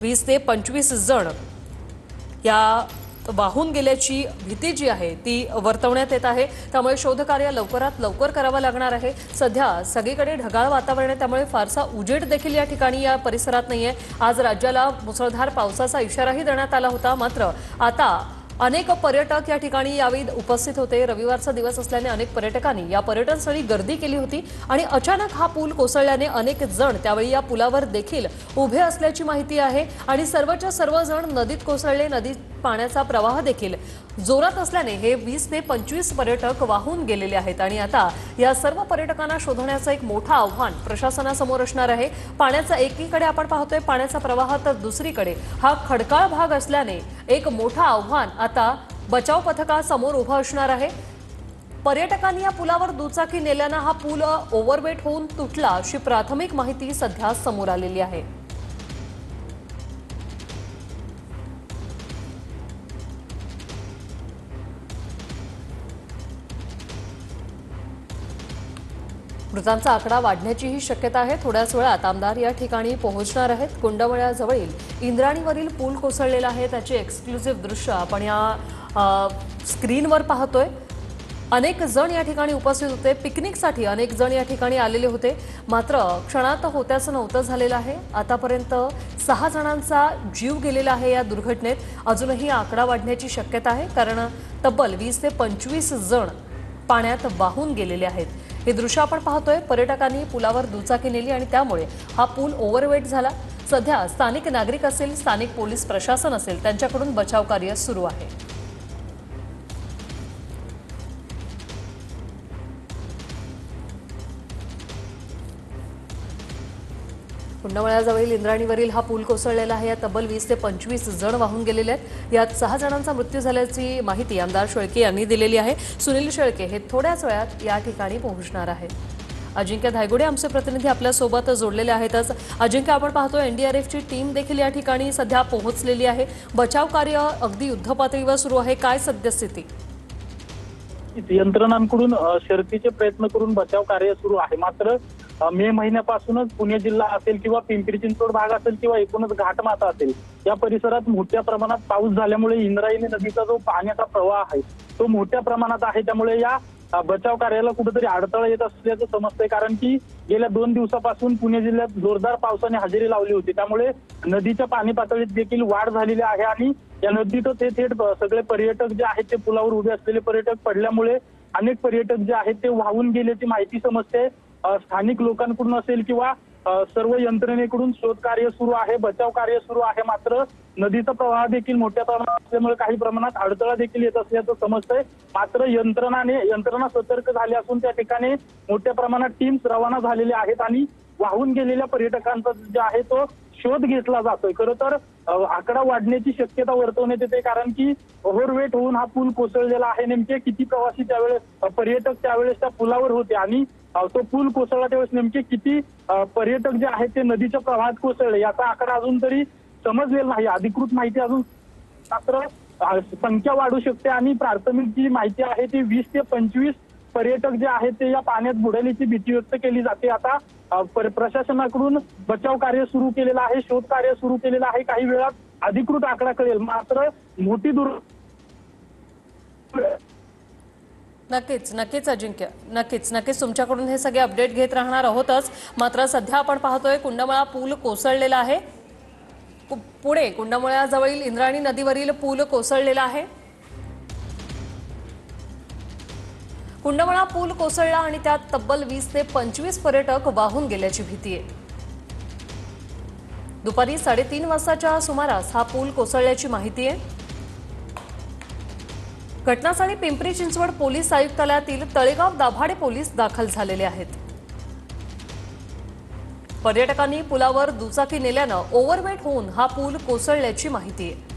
20 ते 25 जण या वाहून गेल्याची भीती जी आहे ती वर्तवण्यात येत आहे। त्यामुळे शोधकार्य लवकरात लवकर करावं लागणार आहे। सध्या सगळीकडे ढगाळ वातावरण आहे, त्यामुळे फारसा उजेड देखील या ठिकाणी या परिसरात नाहीये। आज राज्याला मुसळधार पावसाचा इशाराही देण्यात आला होता, मात्र आता अनेक पर्यटक या ठिकाणी यावेळी उपस्थित होते। रविवारचा दिवस असल्याने अनेक पर्यटकांनी या पर्यटनस्थळी गर्दी केली होती आणि अचानक हा पूल कोसळल्याने अनेक जण त्यावेळी या पुलावर देखील उभे असल्याची माहिती आहे आणि सर्वच्या सर्व जण नदीत कोसळले। नदीत पाण्याचा प्रवाह देखील जोरात असल्याने हे 20 ते 25 पर्यटक वाहून गेलेले आहेत आणि आता या सर्व पर्यटकांना शोधण्याचं एक मोठं आव्हान प्रशासनासमोर असणार आहे। पाण्याचा एकीकडे आपण पाहतोय पाण्याचा प्रवाह, तर दुसरीकडे हा खडकाळ भाग असल्याने एक मोठं आव्हान आता बचाव पथकासमोर उभं असणार आहे। पर्यटकांनी या पुलावर दुचाकी नेल्यानं हा पूल ओव्हरवेट होऊन तुटला अशी प्राथमिक माहिती सध्या समोर आलेली आहे। मृतांचा आकडा वाढण्याचीही शक्यता आहे। थोड्याच वेळात आमदार या ठिकाणी पोहोचणार आहेत। कुंडमळ्याजवळील इंद्राणीवरील पूल कोसळलेला आहे, त्याचे एक्सक्लुसिव्ह दृश्य आपण या स्क्रीनवर पाहतोय। अनेक जण या ठिकाणी उपस्थित होते, पिकनिकसाठी अनेक जण या ठिकाणी आलेले होते, मात्र क्षणात होत्याचं नव्हतं झालेलं आहे। आतापर्यंत 6 जणांचा जीव गेलेला आहे या दुर्घटनेत। अजूनही आकडा वाढण्याची शक्यता आहे, कारण तब्बल 20 ते 25 जण पाण्यात वाहून गेलेले आहेत। हे दृश्य आपण पाहतोय, पर्यटकांनी पुलावर दुचाकी नेली आणि त्यामुळे हा पूल ओव्हरवेट झाला। सध्या स्थानिक नागरिक असेल, स्थानिक पोलीस प्रशासन असेल, त्यांच्याकडून बचाव कार्य सुरू आहे। कुंडमळ्याजवळील इंद्राणीवरील हा पूल कोसळलेला आहे। यात तब्बल 20 ते 25 जण वाहून गेलेले आहेत। यात 6 जणांचा मृत्यू झाल्याची माहिती आमदार शेळके यांनी दिलेली आहे। सुनील शेळके हे थोड्याच वेळात या ठिकाणी पोहोचणार आहेत। अजिंक्य धायगुडे आमचे प्रतिनिधी आपल्या सोबत जोडलेले आहेतच। अजिंक्य, आपण पाहतो एनडीआरएफची टीम देखील या ठिकाणी सध्या पोहोचलेली आहे। बचाव कार्य अगदी युद्धपातळीवर सुरू आहे, काय सद्यस्थिती? यंत्रणांकडून शर्थीचे प्रयत्न करून बचाव कार्य सुरू आहे, मात्र मे महिन्यापासूनच पुणे जिल्हा असेल किंवा पिंपरी चिंचवड भाग असेल किंवा एकूणच घाटमाथा असेल या परिसरात मोठ्या प्रमाणात पाऊस झाल्यामुळे इंद्रायणी नदीचा जो पाण्याचा प्रवाह आहे तो मोठ्या प्रमाणात आहे। त्यामुळे या बचाव कार्याला कुठेतरी अडथळा येत असल्याचं समजतंय, कारण की गेल्या 2 दिवसापासून पुणे जिल्ह्यात जोरदार पावसाने हजेरी लावली होती। त्यामुळे नदीच्या पाणी पातळीत देखील वाढ झालेली आहे आणि या नदीतच हे थेट सगळे पर्यटक जे आहेत ते पुलावर उभे असलेले पर्यटक पडल्यामुळे अनेक पर्यटक जे आहेत ते वाहून गेल्याची माहिती समजते। स्थानिक लोकांकडून असेल किंवा सर्व यंत्रणेकडून शोध कार्य सुरू आहे, बचाव कार्य सुरू आहे, मात्र नदीचा प्रवाह देखील मोठ्या प्रमाणात असल्यामुळे काही प्रमाणात अडथळा देखील येत असल्याचं समजतंय। मात्र यंत्रणा सतर्क झाली असून त्या ठिकाणी मोठ्या प्रमाणात टीम्स रवाना झालेले आहेत आणि वाहून गेलेल्या पर्यटकांचा जे आहे तो शोध घेतला जातोय। खरं तर आकडा वाढण्याची शक्यता वर्तवण्यात येते, कारण की ओव्हरवेट होऊन हा पूल कोसळलेला आहे। नेमके किती प्रवासी त्यावेळेस पर्यटक त्यावेळेस त्या पुलावर होते आणि तो पूल कोसळला त्यावेळेस नेमके किती पर्यटक जे आहेत ते नदीच्या प्रवाहात कोसळले याचा आकडा अजून तरी समजलेला नाही। अधिकृत माहिती अजून, मात्र संख्या वाढू शकते आणि प्राथमिक जी माहिती आहे ती 20 ते 25 पर्यटक जे आहेत ते या पाण्यात बुडाल्याची भीती व्यक्त केली जाते। आता प्रशासनाकडून बचाव कार्य सुरू केलेलं आहे, शोध कार्य सुरू केलेलं आहे। काही वेळात अधिकृत आकडा कळेल, मात्र मोठी नक्कीच अजिंक्य, नक्कीच तुमच्याकडून हे सगळे अपडेट घेत राहणार आहोतच। मात्र सध्या आपण पाहतोय कुंडमळा पूल कोसळलेला आहे। पुढे कुंडमळ्याजवळील इंद्रायणी नदीवरील पूल कोसळलेला आहे। कुंडमळा पूल कोसळला आणि त्यात तब्बल 20 ते 25 पर्यटक वाहून गेल्याची भीती आहे। दुपारी 3:30 वाजताच्या सुमारास हा पूल कोसळल्याची माहिती आहे। घटनास्थळी पिंपरी चिंचवड पोलीस आयुक्तालयातील तळेगाव दाभाडे पोलीस दाखल झालेले आहेत। पर्यटकांनी पुलावर दुचाकी नेल्यानं ओव्हरवेट होऊन हा पूल कोसळल्याची माहिती आहे।